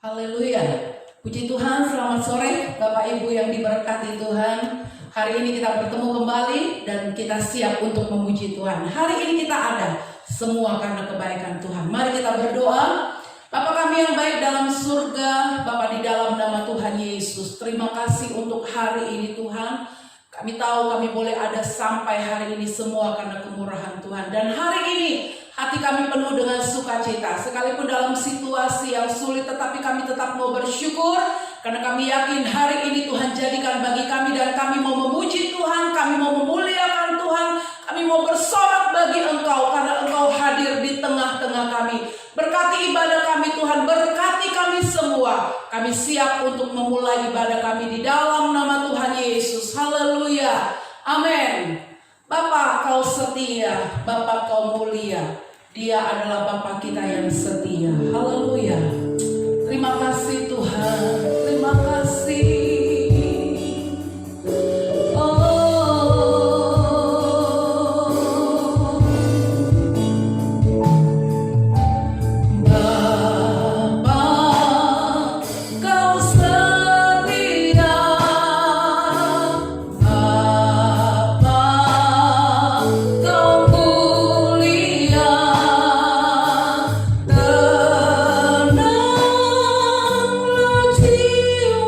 Haleluya. Puji Tuhan, selamat sore Bapak Ibu yang diberkati Tuhan. Hari ini kita bertemu kembali dan kita siap untuk memuji Tuhan. Hari ini kita ada semua karena kebaikan Tuhan. Mari kita berdoa. Bapa kami yang baik dalam surga, Bapa di dalam nama Tuhan Yesus, terima kasih untuk hari ini Tuhan. Kami tahu kami boleh ada sampai hari ini semua karena kemurahan Tuhan. Dan hari ini hati kami penuh dengan sukacita. Sekalipun dalam situasi yang sulit, tetapi kami tetap mau bersyukur. Karena kami yakin hari ini Tuhan jadikan bagi kami. Dan kami mau memuji Tuhan, kami mau memuliakan Tuhan. Kami mau bersorak bagi Engkau karena Engkau hadir di tengah-tengah kami. Berkati ibadah kami Tuhan, berkati kami semua. Kami siap untuk memulai ibadah kami di dalam nama Tuhan Yesus. Haleluya. Amin. Bapa kau setia, Bapa kau mulia. Dia adalah Bapa kita yang setia. Haleluya. Terima kasih Tuhan. Terima kasih. Jiwa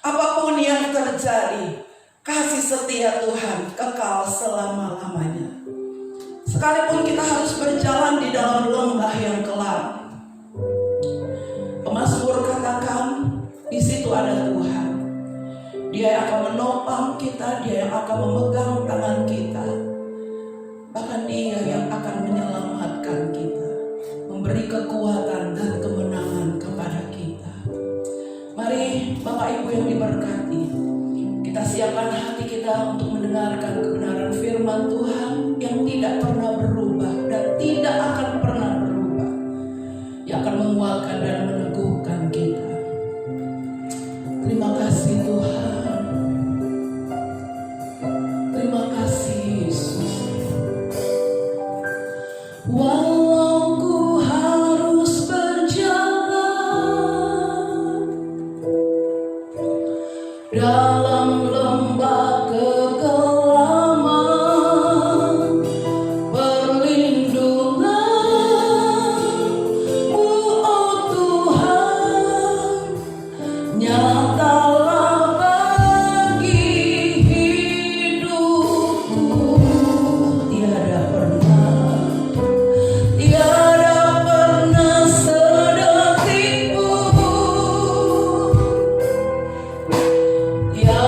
Apapun yang terjadi, kasih setia Tuhan kekal selama-lamanya. Sekalipun kita harus berjalan di dalam lembah yang kelam, pemazmur katakan, di situ ada Tuhan. Dia yang akan menopang kita, Dia yang akan memegang tangan kita. Bahkan Dia yang akan menyelamatkan kita, memberi kekuatan dan kemenangan kepada kita. Mari Bapak Ibu yang diberkati, kita siapkan hati kita untuk mendengarkan kebenaran firman Tuhan yang tidak pernah berubah dan tidak akan pernah berubah, yang akan menguatkan dan meneguhkan kita. Terima kasih Tuhan. Terima kasih Yesus. Walau ku harus berjalan dalam lembah kegelapan, perlindungan-Mu, oh Tuhan, nyatalah bagi hidupku. Tiada pernah sedetik pun, tiada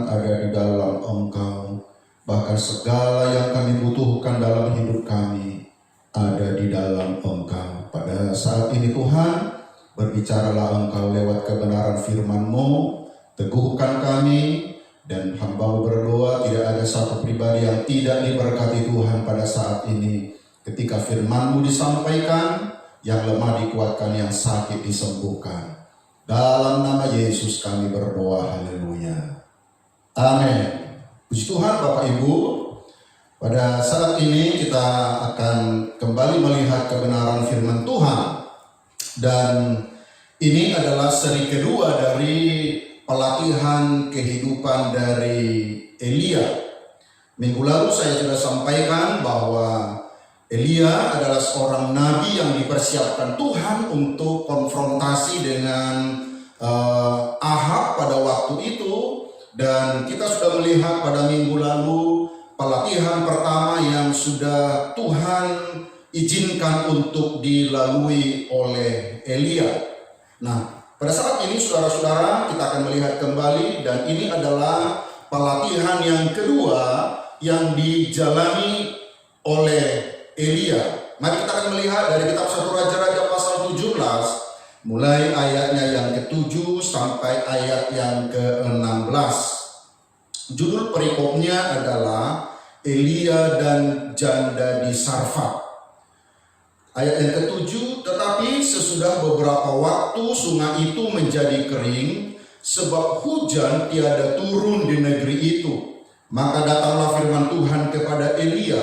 ada di dalam Engkau. Bahkan segala yang kami butuhkan dalam hidup kami ada di dalam Engkau. Pada saat ini Tuhan, berbicaralah Engkau lewat kebenaran firman-Mu, teguhkan kami, dan hamba-Mu berdoa tidak ada satu pribadi yang tidak diberkati Tuhan pada saat ini. Ketika firman-Mu disampaikan, yang lemah dikuatkan, yang sakit disembuhkan. Dalam nama Yesus kami berdoa, haleluya. Amin. Puji Tuhan Bapak Ibu, pada saat ini kita akan kembali melihat kebenaran firman Tuhan. Dan ini adalah seri kedua dari pelatihan kehidupan dari Elia. Minggu lalu saya sudah sampaikan bahwa Elia adalah seorang nabi yang dipersiapkan Tuhan untuk konfrontasi dengan Ahab pada waktu itu. Dan kita sudah melihat pada minggu lalu pelatihan pertama yang sudah Tuhan izinkan untuk dilalui oleh Elia. Nah, pada saat ini saudara-saudara kita akan melihat kembali, dan ini adalah pelatihan yang kedua yang dijalani oleh Elia. Mari kita akan melihat dari kitab 1 Raja-Raja pasal 17, mulai ayatnya yang ke-7 sampai ayat yang ke-16. Judul perikopnya adalah Elia dan janda di Sarfat. Ayat yang ke-7, tetapi sesudah beberapa waktu sungai itu menjadi kering, sebab hujan tiada turun di negeri itu. Maka datanglah firman Tuhan kepada Elia,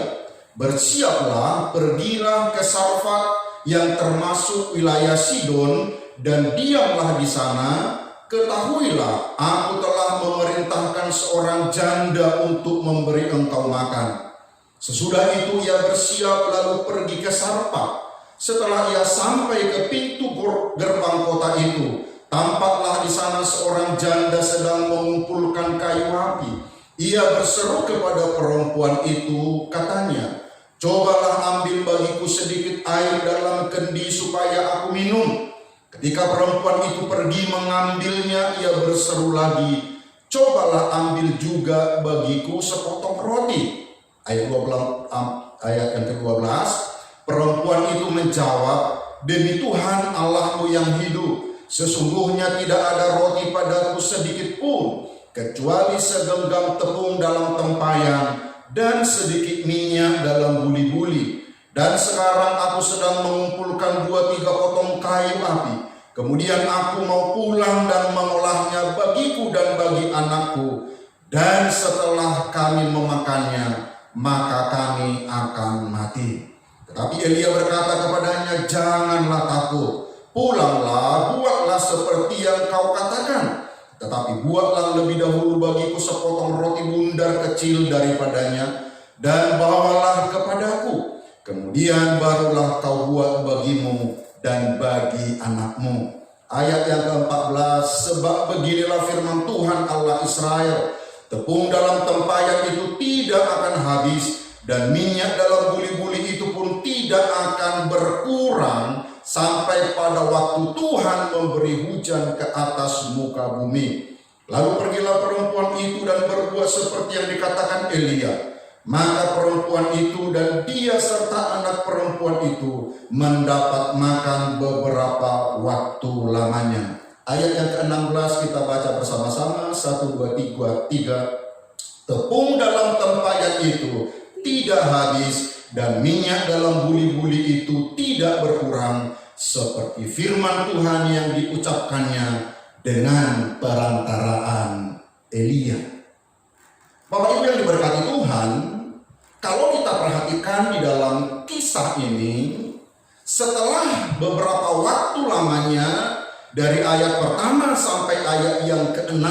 bersiaplah, pergilah ke Sarfat yang termasuk wilayah Sidon, dan diamlah di sana. Ketahuilah, aku telah memerintahkan seorang janda untuk memberi engkau makan. Sesudah itu ia bersiap lalu pergi ke Sarfat. Setelah ia sampai ke pintu gerbang kota itu, tampaklah di sana seorang janda sedang mengumpulkan kayu api. Ia berseru kepada perempuan itu, katanya, cobalah ambil bagiku sedikit air dalam kendi supaya aku minum. Ketika perempuan itu pergi mengambilnya, ia berseru lagi, cobalah ambil juga bagiku sepotong roti. Ayat yang ke-12, perempuan itu menjawab, demi Tuhan Allahmu yang hidup, sesungguhnya tidak ada roti padaku sedikit pun, kecuali segenggam tepung dalam tempayan dan sedikit minyak dalam buli-buli. Dan sekarang aku sedang mengumpulkan 2-3 potong kayu api. Kemudian aku mau pulang dan mengolahnya bagiku dan bagi anakku. Dan setelah kami memakannya, maka kami akan mati. Tetapi Elia berkata kepadanya, janganlah takut. Pulanglah, buatlah seperti yang kau katakan. Tetapi buatlah lebih dahulu bagiku sepotong roti bundar kecil daripadanya, dan bawalah kepadaku. Kemudian barulah kau buat bagimu dan bagi anakmu. Ayat yang ke-14, sebab beginilah firman Tuhan Allah Israel, tepung dalam tempayan itu tidak akan habis, dan minyak dalam buli-buli itu pun tidak akan berkurang, sampai pada waktu Tuhan memberi hujan ke atas muka bumi. Lalu pergilah perempuan itu dan berbuat seperti yang dikatakan Elia. Maka perempuan itu dan dia serta anak perempuan itu mendapat makan beberapa waktu lamanya. Ayat yang ke-16 kita baca bersama-sama. 1, 2, 3. Tepung dalam tempayan itu tidak habis, dan minyak dalam buli-buli itu tidak berkurang, seperti firman Tuhan yang diucapkannya dengan perantaraan Elia. Bapak Ibu yang diberkati Tuhan, kalau kita perhatikan di dalam kisah ini, setelah beberapa waktu lamanya, dari ayat pertama sampai ayat yang ke-6,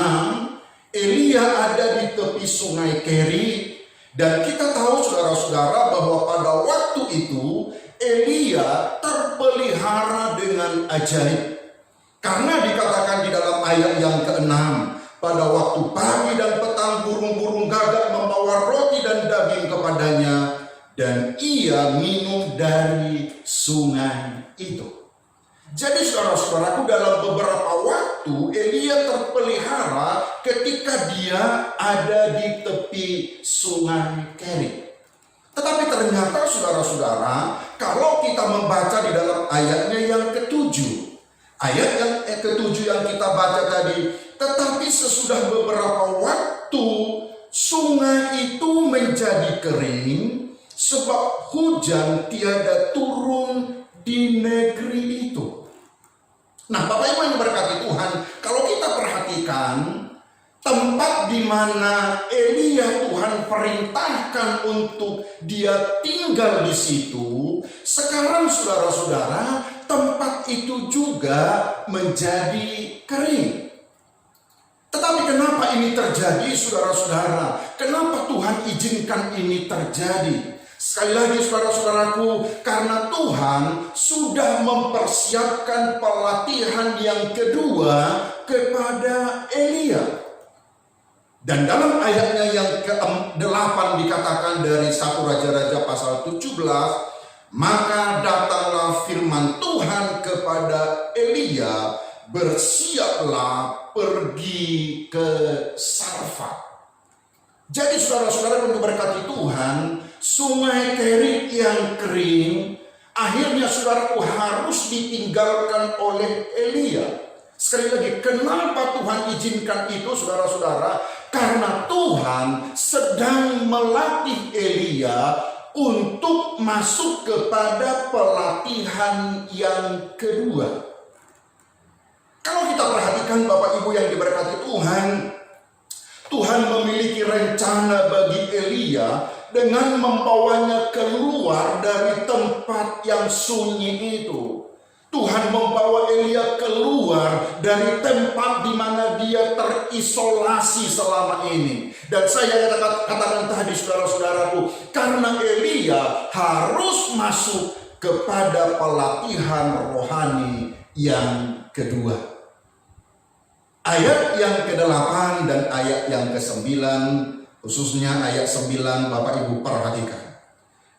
Elia ada di tepi sungai Keri. Dan kita tahu saudara-saudara bahwa pada waktu itu Elia terpelihara dengan ajaib. Karena dikatakan di dalam ayat yang ke-6, pada waktu pagi dan petang burung-burung gagak membawa roti dan daging kepadanya, dan ia minum dari sungai itu. Jadi saudara-saudaraku, dalam beberapa waktu Elia terpelihara ketika dia ada di tepi sungai Kerit. Tetapi ternyata saudara-saudara, kalau kita membaca di dalam ayatnya yang ketujuh, ayat yang ketujuh yang kita baca tadi, tetapi sesudah beberapa waktu sungai itu menjadi kering, sebab hujan tiada turun di negeri itu. Nah, Bapak Ibu yang diberkati Tuhan, kalau kita perhatikan tempat di mana Elia Tuhan perintahkan untuk dia tinggal di situ, sekarang saudara-saudara, tempat itu juga menjadi kering. Tetapi kenapa ini terjadi, saudara-saudara? Kenapa Tuhan izinkan ini terjadi? Sekali lagi saudara-saudaraku, karena Tuhan sudah mempersiapkan pelatihan yang kedua kepada Elia. Dan dalam ayatnya yang ke-8 dikatakan dari 1 Raja-Raja pasal 17, maka datanglah firman Tuhan kepada Elia, bersiaplah pergi ke Sarfat. Jadi saudara-saudara yang diberkati Tuhan, sungai Kerit yang kering, akhirnya saudaraku harus ditinggalkan oleh Elia. Sekali lagi, kenapa Tuhan izinkan itu saudara-saudara? Karena Tuhan sedang melatih Elia untuk masuk kepada pelatihan yang kedua. Kalau kita perhatikan Bapak Ibu yang diberkati Tuhan, Tuhan memiliki rencana bagi Elia dengan membawanya keluar dari tempat yang sunyi itu. Tuhan membawa Elia keluar dari tempat di mana dia terisolasi selama ini. Dan saya katakan tadi saudara-saudaraku, karena Elia harus masuk kepada pelatihan rohani yang kedua. Ayat yang ke-8 dan ayat yang ke-9, khususnya ayat 9, Bapak Ibu perhatikan.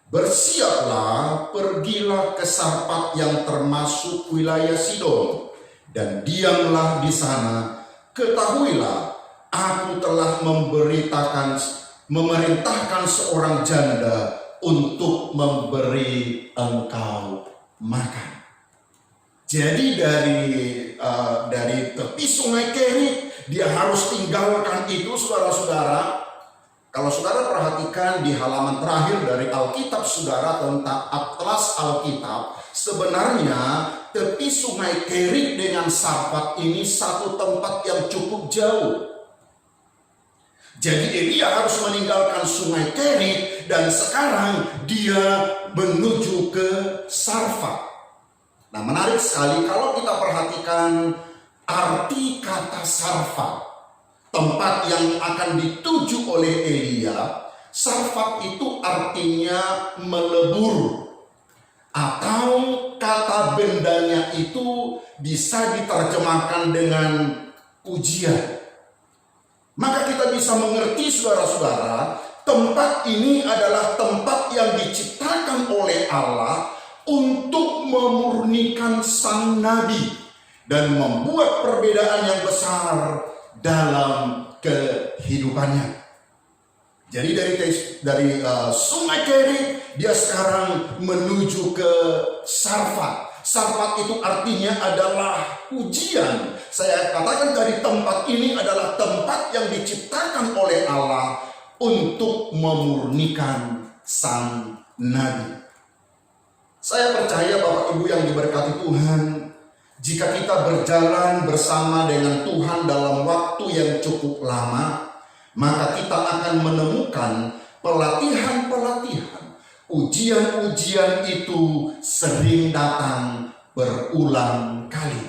Bersiaplah, pergilah ke Sarfat yang termasuk wilayah Sidon, dan diamlah di sana. Ketahuilah, aku telah memerintahkan seorang janda untuk memberi engkau makan. Jadi dari tepi sungai Kerit dia harus tinggalkan itu, saudara-saudara. Kalau saudara perhatikan di halaman terakhir dari Alkitab saudara tentang Atlas Alkitab, sebenarnya tepi sungai Kerit dengan Sarfat ini satu tempat yang cukup jauh. Jadi Elia harus meninggalkan sungai Kerit dan sekarang dia menuju ke Sarfat. Nah, menarik sekali kalau kita perhatikan arti kata Sarfat, tempat yang akan dituju oleh Elia. Sarfat itu artinya melebur, atau kata bendanya itu bisa diterjemahkan dengan ujian. Maka kita bisa mengerti saudara-saudara, tempat ini adalah tempat yang diciptakan oleh Allah untuk memurnikan sang nabi dan membuat perbedaan yang besar dalam kehidupannya. Jadi dari sungai Kerit dia sekarang menuju ke Sarfat. Sarfat itu artinya adalah ujian. Saya katakan dari tempat ini adalah tempat yang diciptakan oleh Allah untuk memurnikan sang nabi. Saya percaya Bapak Ibu yang diberkati Tuhan, jika kita berjalan bersama dengan Tuhan dalam waktu yang cukup lama, maka kita akan menemukan pelatihan-pelatihan, ujian-ujian itu sering datang berulang kali.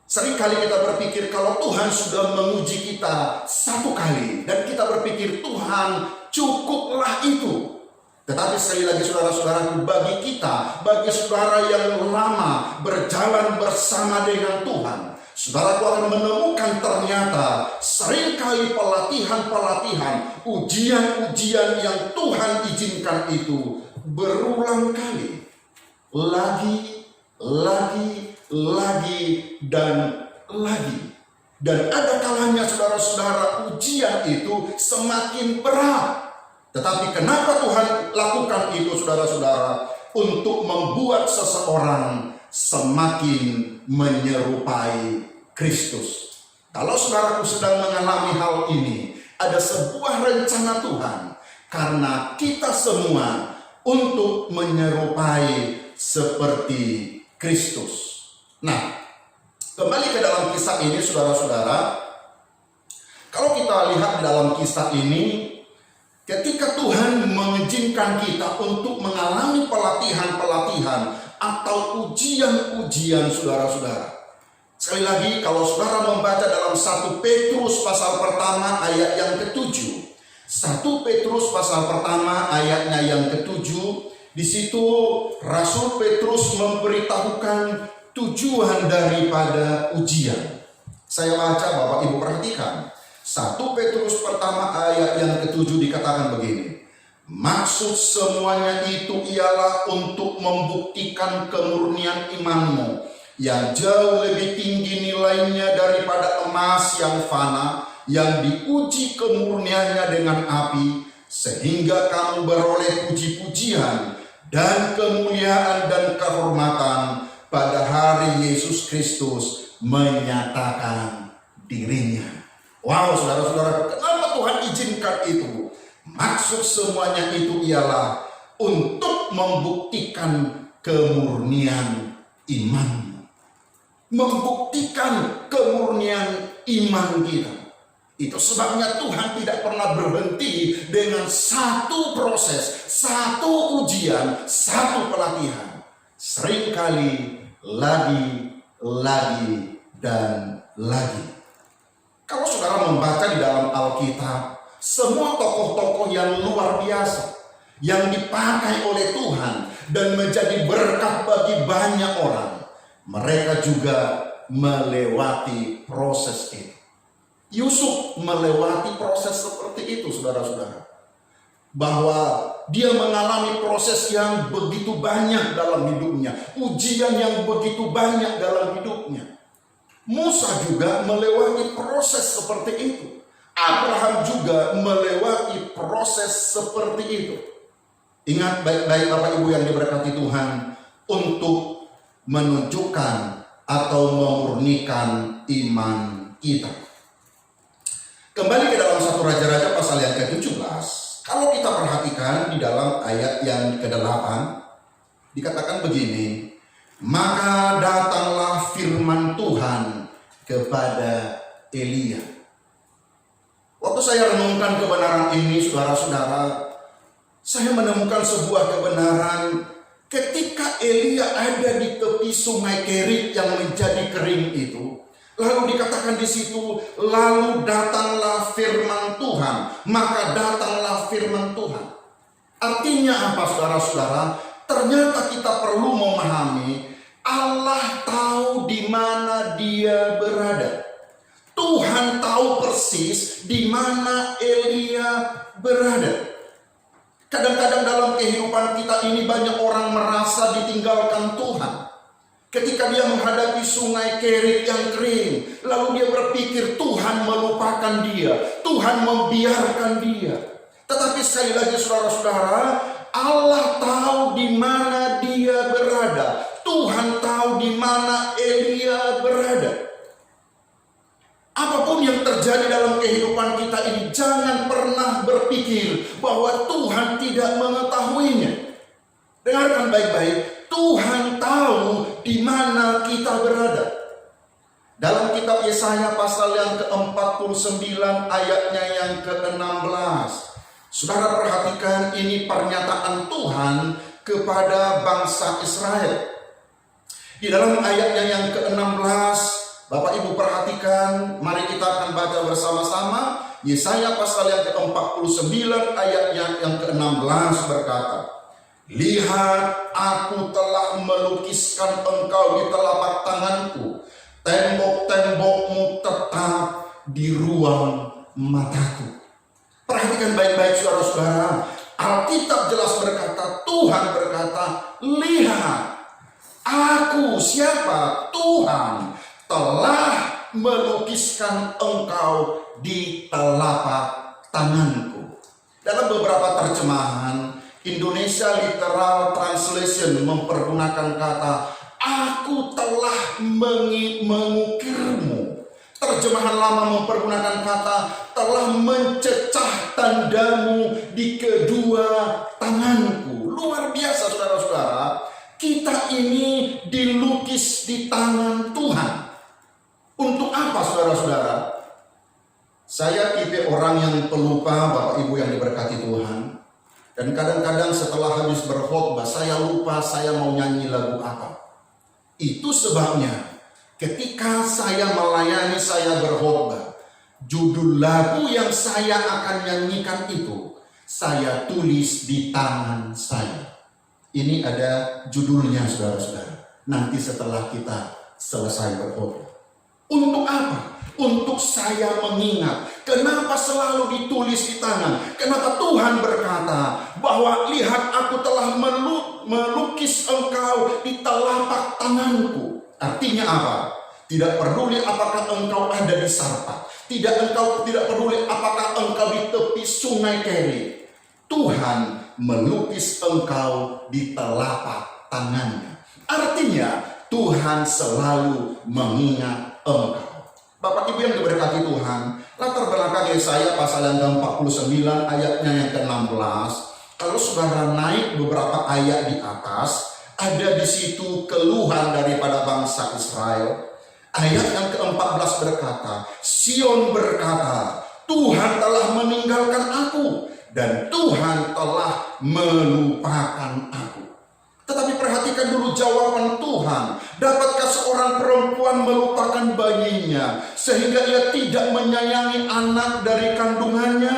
Seringkali kita berpikir kalau Tuhan sudah menguji kita satu kali dan kita berpikir Tuhan cukuplah itu. Tetapi sekali lagi saudara-saudaraku, bagi kita, bagi saudara yang lama berjalan bersama dengan Tuhan, saudaraku akan menemukan ternyata seringkali pelatihan-pelatihan, ujian-ujian yang Tuhan izinkan itu berulang kali, lagi lagi, dan lagi. Dan ada kalanya saudara-saudara ujian itu semakin berat. Tetapi kenapa Tuhan lakukan itu saudara-saudara? Untuk membuat seseorang semakin menyerupai Kristus. Kalau saudaraku sedang mengalami hal ini, ada sebuah rencana Tuhan. Karena kita semua untuk menyerupai seperti Kristus. Nah, kembali ke dalam kisah ini saudara-saudara. Kalau kita lihat di dalam kisah ini, ketika Tuhan mengizinkan kita untuk mengalami pelatihan-pelatihan atau ujian-ujian saudara-saudara. Sekali lagi, kalau saudara membaca dalam 1 Petrus pasal pertama ayat yang ke-7. 1 Petrus pasal pertama ayatnya yang ke-7. Di situ Rasul Petrus memberitahukan tujuan daripada ujian. Saya baca, Bapak Ibu perhatikan. 1 Petrus pertama ayat yang ke-7 dikatakan begini. Maksud semuanya itu ialah untuk membuktikan kemurnian imanmu yang jauh lebih tinggi nilainya daripada emas yang fana, yang diuji kemurniannya dengan api, sehingga kamu beroleh puji-pujian dan kemuliaan dan kehormatan pada hari Yesus Kristus menyatakan dirinya. Wow, saudara-saudara, kenapa Tuhan izinkan itu? Maksud semuanya itu ialah untuk membuktikan kemurnian iman. Membuktikan kemurnian iman kita. Itu sebabnya Tuhan tidak pernah berhenti dengan satu proses, satu ujian, satu pelatihan. Seringkali lagi, dan lagi. Kalau saudara membaca di dalam Alkitab, semua tokoh-tokoh yang luar biasa yang dipakai oleh Tuhan dan menjadi berkat bagi banyak orang, mereka juga melewati proses itu. Yusuf melewati proses seperti itu, saudara-saudara. Bahwa dia mengalami proses yang begitu banyak dalam hidupnya, ujian yang begitu banyak dalam hidupnya. Musa juga melewati proses seperti itu. Abraham juga melewati proses seperti itu. Ingat baik-baik Bapak Ibu yang diberkati Tuhan, untuk menunjukkan atau memurnikan iman kita. Kembali ke dalam 1 Raja-Raja pasal yang ke-17. Kalau kita perhatikan di dalam ayat yang ke-8, dikatakan begini. Maka datanglah firman Tuhan kepada Elia. Waktu saya renungkan kebenaran ini, saudara-saudara, saya menemukan sebuah kebenaran ketika Elia ada di tepi sungai Kerit yang menjadi kering itu. Lalu dikatakan di situ, lalu datanglah firman Tuhan, maka datanglah firman Tuhan. Artinya apa, saudara-saudara? Ternyata kita perlu memahami Allah tahu di mana dia berada. Tuhan tahu persis di mana Elia berada. Kadang-kadang dalam kehidupan kita ini banyak orang merasa ditinggalkan Tuhan. Ketika dia menghadapi sungai Kerit yang kering, lalu dia berpikir Tuhan melupakan dia, Tuhan membiarkan dia. Tetapi sekali lagi saudara-saudara, Allah tahu di mana dia berada. Tuhan tahu di mana Elia berada. Apapun yang terjadi dalam kehidupan kita ini, jangan pernah berpikir bahwa Tuhan tidak mengetahuinya. Dengarkan baik-baik, Tuhan tahu di mana kita berada. Dalam kitab Yesaya pasal yang ke-49 ayatnya yang ke-16. Saudara perhatikan, ini pernyataan Tuhan kepada bangsa Israel. Di dalam ayatnya yang ke-16, Bapak Ibu perhatikan, mari kita akan baca bersama-sama. Yesaya pasal yang ke-49 ayatnya yang ke-16 berkata, lihat, aku telah melukiskan engkau di telapak tanganku, tembok-tembokmu tetap di ruang mataku. Perhatikan baik-baik saudara-saudara, Alkitab jelas berkata, Tuhan berkata, lihat, Aku siapa? Tuhan telah melukiskan engkau di telapak tanganku. Dalam beberapa terjemahan, Indonesia Literal Translation mempergunakan kata aku telah mengukirmu. Terjemahan lama mempergunakan kata telah mencecah tandamu di kedua tanganku. Luar biasa saudara-saudara. Kita ini dilukis di tangan Tuhan. Untuk apa saudara-saudara? Saya tipe orang yang pelupa, Bapak Ibu yang diberkati Tuhan. Dan kadang-kadang setelah habis berkhotbah saya lupa saya mau nyanyi lagu apa. Itu sebabnya ketika saya melayani, saya berkhotbah, judul lagu yang saya akan nyanyikan itu saya tulis di tangan saya. Ini ada judulnya saudara-saudara. Nanti setelah kita selesai berkhotbah. Untuk apa? Untuk saya mengingat. Kenapa selalu ditulis di tangan? Kenapa Tuhan berkata bahwa lihat aku telah melukis engkau di telapak tanganku. Artinya apa? Tidak peduli apakah engkau ada di Sarpat. Tidak peduli apakah engkau di tepi sungai Kerit. Tuhan melukis engkau di telapak tangannya. Artinya Tuhan selalu mengingat engkau. Bapak Ibu yang diberkati Tuhan, latar belakang Yesaya pasal yang ke-49 ayatnya yang ke-16. Kalau saudara naik beberapa ayat di atas, ada di situ keluhan daripada bangsa Israel. Ayat yang ke-14 berkata, Sion berkata, Tuhan telah meninggalkan aku dan Tuhan telah melupakan aku. Tetapi perhatikan dulu jawaban Tuhan. Dapatkah seorang perempuan melupakan bayinya sehingga ia tidak menyayangi anak dari kandungannya?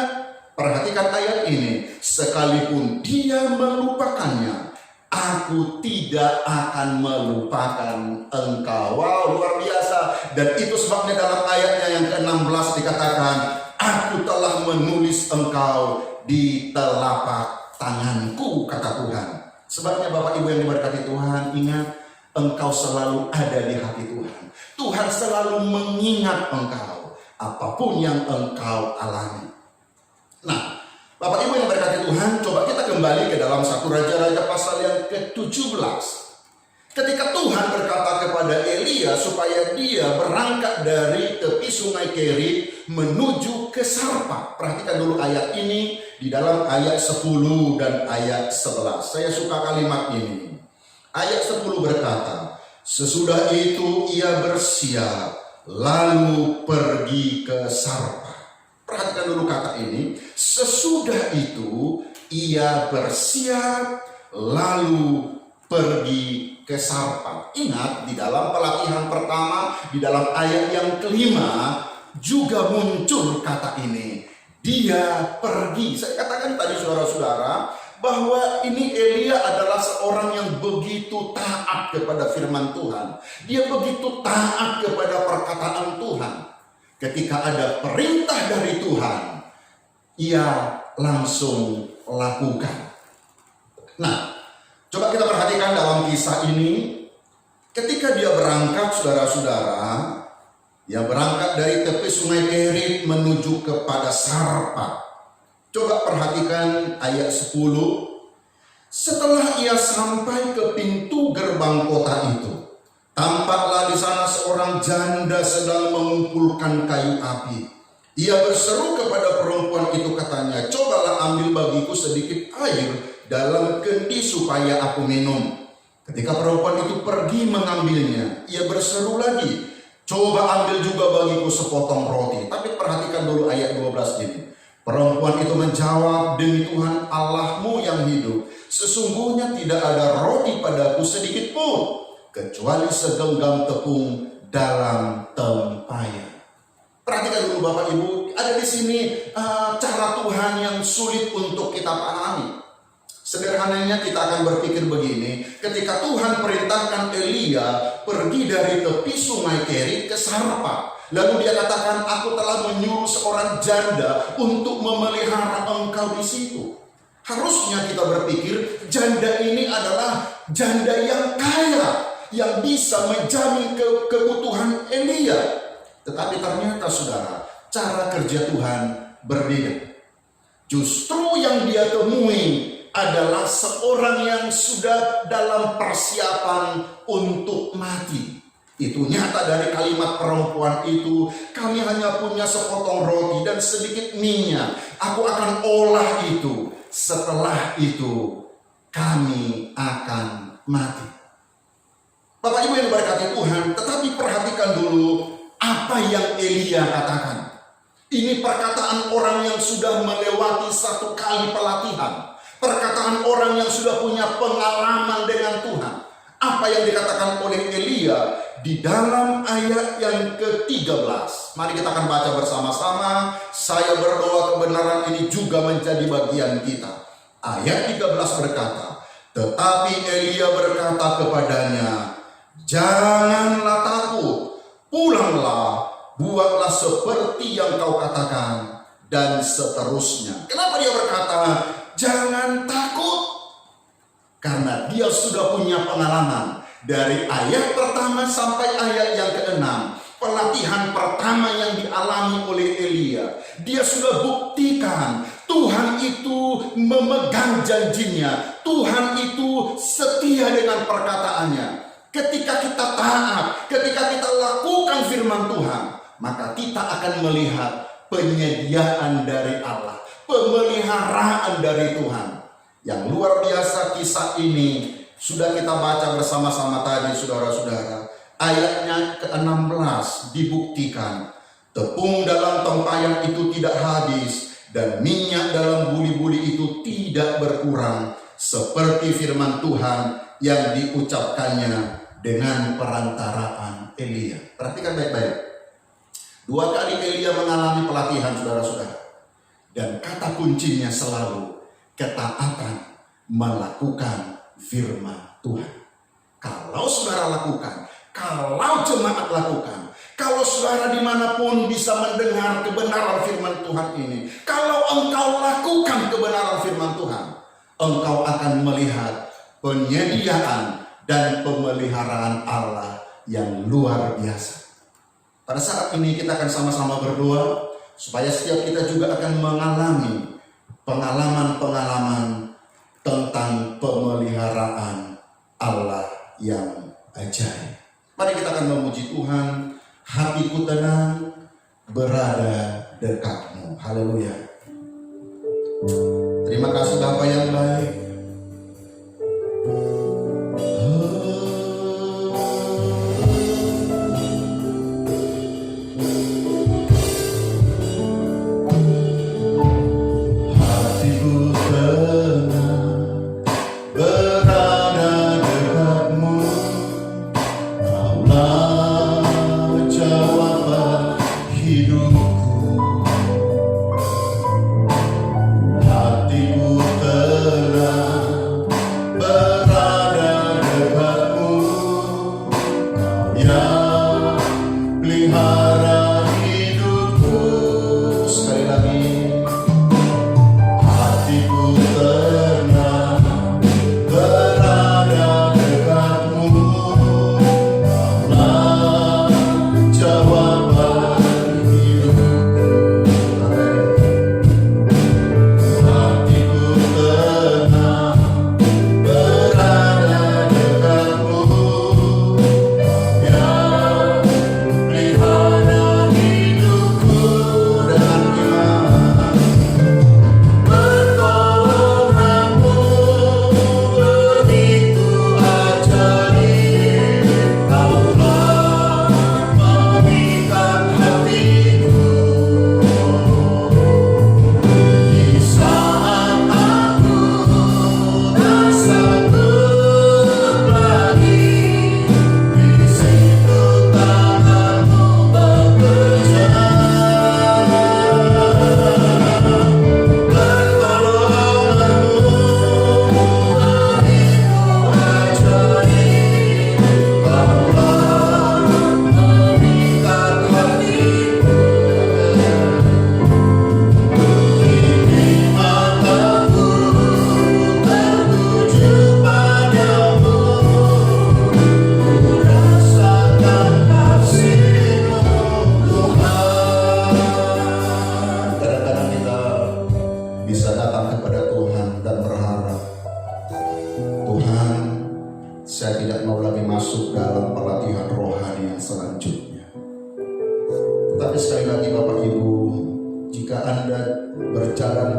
Perhatikan ayat ini. Sekalipun dia melupakannya, aku tidak akan melupakan engkau. Wow, luar biasa. Dan itu sebabnya dalam ayatnya yang ke-16 dikatakan, aku telah menulis engkau di telapak tanganku, kata Tuhan. Sebabnya Bapak Ibu yang diberkati Tuhan, ingat engkau selalu ada di hati Tuhan. Tuhan selalu mengingat engkau apapun yang engkau alami. Nah, Bapak Ibu yang diberkati Tuhan, coba kita kembali ke dalam 1 Raja-Raja pasal yang ke-17. Ketika Tuhan berkata kepada Elia supaya dia berangkat dari tepi sungai Kerit menuju ke Sarpat. Perhatikan dulu ayat ini di dalam ayat 10 dan ayat 11. Saya suka kalimat ini. Ayat 10 berkata, sesudah itu ia bersiap lalu pergi ke Sarpat. Perhatikan dulu kata ini. Sesudah itu ia bersiap lalu pergi ke Sarpat. Ingat, di dalam pelatihan pertama, di dalam ayat yang kelima juga muncul kata ini. Dia pergi. Saya katakan tadi saudara-saudara bahwa ini Elia adalah seorang yang begitu taat kepada firman Tuhan. Dia begitu taat kepada perkataan Tuhan. Ketika ada perintah dari Tuhan, ia langsung lakukan. Nah, coba kita perhatikan dalam kisah ini. Ketika dia berangkat, saudara-saudara, dia berangkat dari tepi sungai Kerit menuju kepada Sarpat. Coba perhatikan ayat 10. Setelah ia sampai ke pintu gerbang kota itu, tampaklah di sana seorang janda sedang mengumpulkan kayu api. Ia berseru kepada perempuan itu, katanya, cobalah ambil bagiku sedikit air dalam kendi supaya aku minum. Ketika perempuan itu pergi mengambilnya, ia berseru lagi, coba ambil juga bagiku sepotong roti. Tapi perhatikan dulu ayat 12 ini. Perempuan itu menjawab, demi Tuhan Allahmu yang hidup, sesungguhnya tidak ada roti padaku sedikit pun, kecuali segenggam tepung dalam tempayan. Perhatikan dulu Bapak Ibu, ada di sini cara Tuhan yang sulit untuk kita pahami. Sederhananya kita akan berpikir begini, ketika Tuhan perintahkan Elia pergi dari tepi sungai Kerit ke Sarpat, lalu dia katakan, aku telah menyuruh seorang janda untuk memelihara engkau di situ. Harusnya kita berpikir janda ini adalah janda yang kaya. yang bisa menjamin kebutuhan Elia. Tetapi ternyata saudara, cara kerja Tuhan berbeda. Justru yang dia temui adalah seorang yang sudah dalam persiapan untuk mati. Itu nyata dari kalimat perempuan itu. Kami hanya punya sepotong roti dan sedikit minyak. Aku akan olah itu. Setelah itu kami akan mati. Bapak Ibu yang diberkati Tuhan, tetapi perhatikan dulu apa yang Elia katakan. Ini perkataan orang yang sudah melewati satu kali pelatihan. Perkataan orang yang sudah punya pengalaman dengan Tuhan. Apa yang dikatakan oleh Elia di dalam ayat yang ke-13. Mari kita akan baca bersama-sama. Saya berdoa kebenaran ini juga menjadi bagian kita. Ayat 13 berkata, tetapi Elia berkata kepadanya, janganlah takut, pulanglah, buatlah seperti yang kau katakan, dan seterusnya. Kenapa dia berkata, jangan takut? Karena dia sudah punya pengalaman. Dari ayat pertama sampai ayat yang ke-6, pelatihan pertama yang dialami oleh Elia, dia sudah buktikan Tuhan itu memegang janjinya. Tuhan itu setia dengan perkataannya. Ketika kita taat, ketika kita lakukan firman Tuhan, maka kita akan melihat penyediaan dari Allah, pemeliharaan dari Tuhan. Yang luar biasa kisah ini sudah kita baca bersama-sama tadi, saudara-saudara. Ayatnya ke-16 dibuktikan. Tepung dalam tempayan itu tidak habis, dan minyak dalam buli-buli itu tidak berkurang, seperti firman Tuhan yang diucapkannya dengan perantaraan Elia. Perhatikan baik-baik. 2 kali Elia mengalami pelatihan, saudara-saudara. Dan kata kuncinya selalu ketaatan melakukan firman Tuhan. Kalau saudara lakukan, kalau jemaat lakukan, kalau saudara dimanapun bisa mendengar kebenaran firman Tuhan ini, kalau engkau lakukan kebenaran firman Tuhan, engkau akan melihat penyediaan dan pemeliharaan Allah yang luar biasa. Pada saat ini kita akan sama-sama berdoa supaya setiap kita juga akan mengalami pengalaman-pengalaman tentang pemeliharaan Allah yang ajaib. Mari kita akan memuji Tuhan. Hatiku tenang berada dekatmu. Haleluya. Terima kasih Bapa yang baik. Hatiku tenang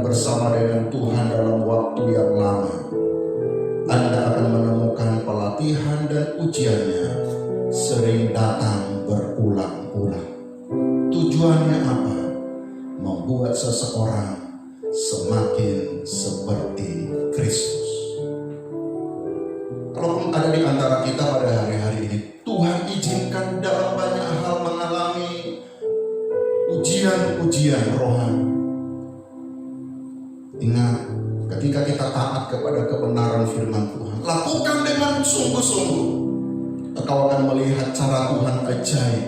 bersama dengan Tuhan dalam waktu yang lama, Anda akan menemukan pelatihan dan ujiannya sering datang berulang-ulang. Tujuannya apa? Membuat seseorang semakin seperti Kristus. Kalaupun ada di antara kita pada hari-hari ini, Tuhan izinkan dalam banyak hal mengalami ujian-ujian rohani. Ingat, ketika kita taat kepada kebenaran firman Tuhan, lakukan dengan sungguh-sungguh, engkau akan melihat cara Tuhan ajaib,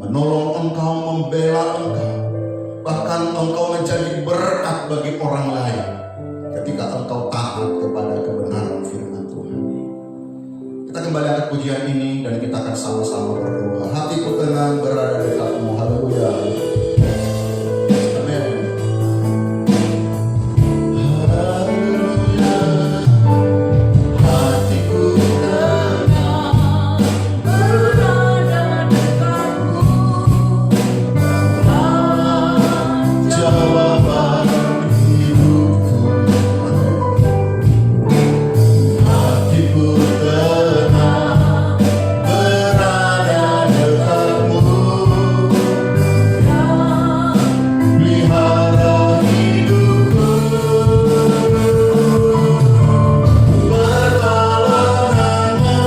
menolong engkau, membela engkau, bahkan engkau menjadi berkat bagi orang lain ketika engkau taat kepada kebenaran firman Tuhan. Kita kembali angkat pujian ini dan kita akan sama-sama berdoa. Hatiku tenang berada dekatmu. Haleluya. Amin. Haleluya. Hatiku tenang berada dekatmu. Jawaban hidupku. Hatiku tenang berada dekatmu. Pelihara hidupku. Pertolonganmu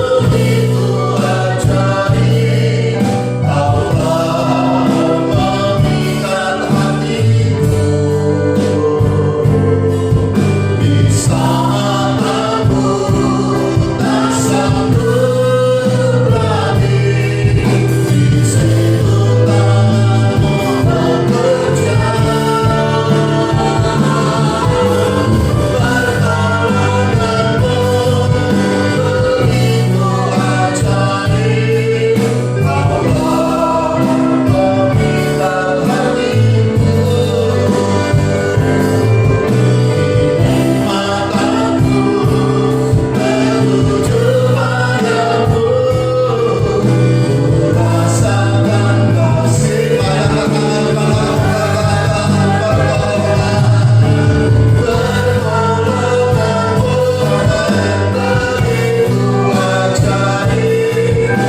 begitu ajaib. Kaulah memikat hatiku. Di saat aku tak sanggup lagi, di situ tanganmu bekerja. Pertolonganmu begitu ajaib. Kaulah memikat hatiku. Mataku tertuju padamu, rasakan kasih pertolonganmu begitu ajaib.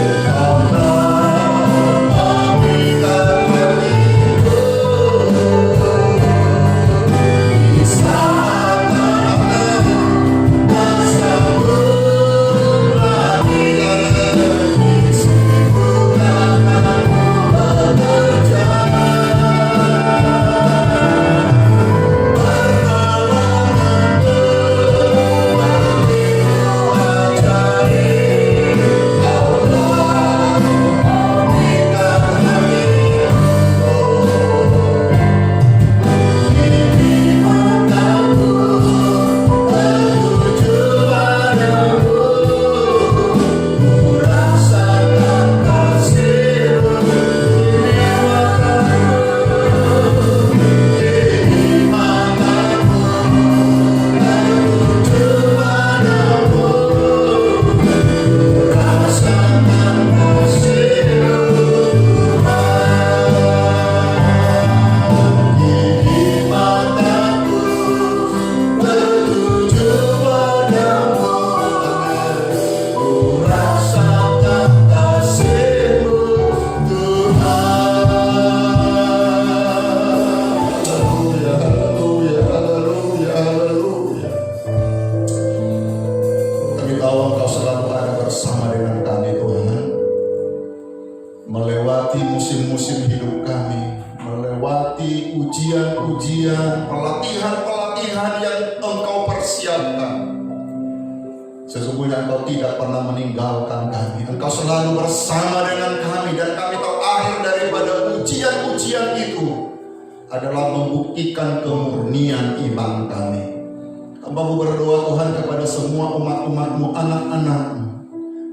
Kaulah memikat hatiku. Di saat aku tak sanggup lagi, di situ tanganmu bekerja. Pertolonganmu begitu ajaib. Kaulah memikat hatiku. Di mataku tertuju padamu, rasakan kasih-Mu menyelamatkanku. Di mataku tertuju padamu, rasakan kasih-Mu Tuhan. Di mataku tertuju padamu, ku rasakan kasih-Mu Tuhan. Haleluya, haleluya, haleluya, haleluya. Kami tahu Engkau selalu ada bersama dengan kami Tuhan, melewati musim-musim hidup kami, melewati ujian-ujian, pelatihan-pelatihan yang Engkau persiapkan. Sesungguhnya Engkau tidak pernah meninggalkan kami. Engkau selalu bersama dengan kami, dan kami tahu akhir daripada ujian-ujian itu adalah membuktikan kemurnian iman kami. Hamba-Mu berdoa Tuhan kepada semua umat-umat-Mu, anak-anak-Mu.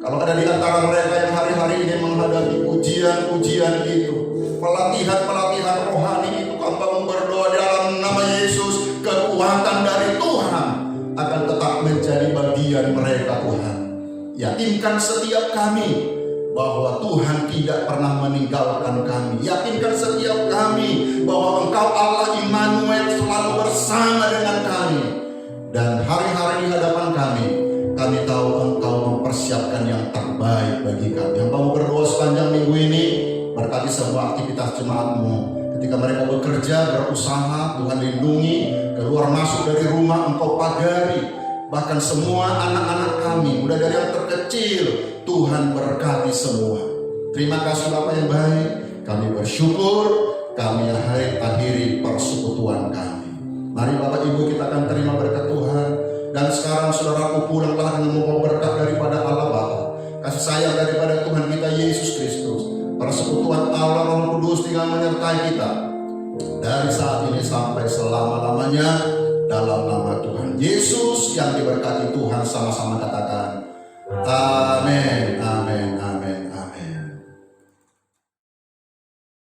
Kalau ada di antara mereka yang hari-hari ini menghadapi ujian-ujian itu, pelatihan-pelatihan rohani itu, Hamba-Mu berdoa dalam nama Yesus, kekuatan dari Tuhan akan tetap menjadi bagian mereka Tuhan. Yakinkan setiap kami bahwa Tuhan tidak pernah meninggalkan kami. Yakinkan setiap kami bahwa Engkau Allah Immanuel selalu bersama dengan kami. Dan hari-hari di hadapan kami tahu Engkau mempersiapkan yang terbaik bagi kami. Yang mau berdoa sepanjang minggu ini, berkati semua aktivitas jemaat-Mu. Ketika mereka bekerja, berusaha, Tuhan lindungi, keluar masuk dari rumah Engkau pagari. Bahkan semua anak-anak kami, mulai dari yang terkecil, Tuhan berkati semua. Terima kasih Bapak yang baik. Kami bersyukur, kami akhiri persekutuan kami. Mari Bapak Ibu, kita akan terima berkat Tuhan. Dan sekarang saudaraku, pulanglah dengan membawa berkat daripada Allah Bapa, kasih sayang daripada Tuhan kita Yesus Kristus, persekutuan Allah Roh Kudus tinggal menyertai kita dari saat ini sampai selama-lamanya. Dalam nama Tuhan Yesus yang diberkati Tuhan, sama-sama katakan amin.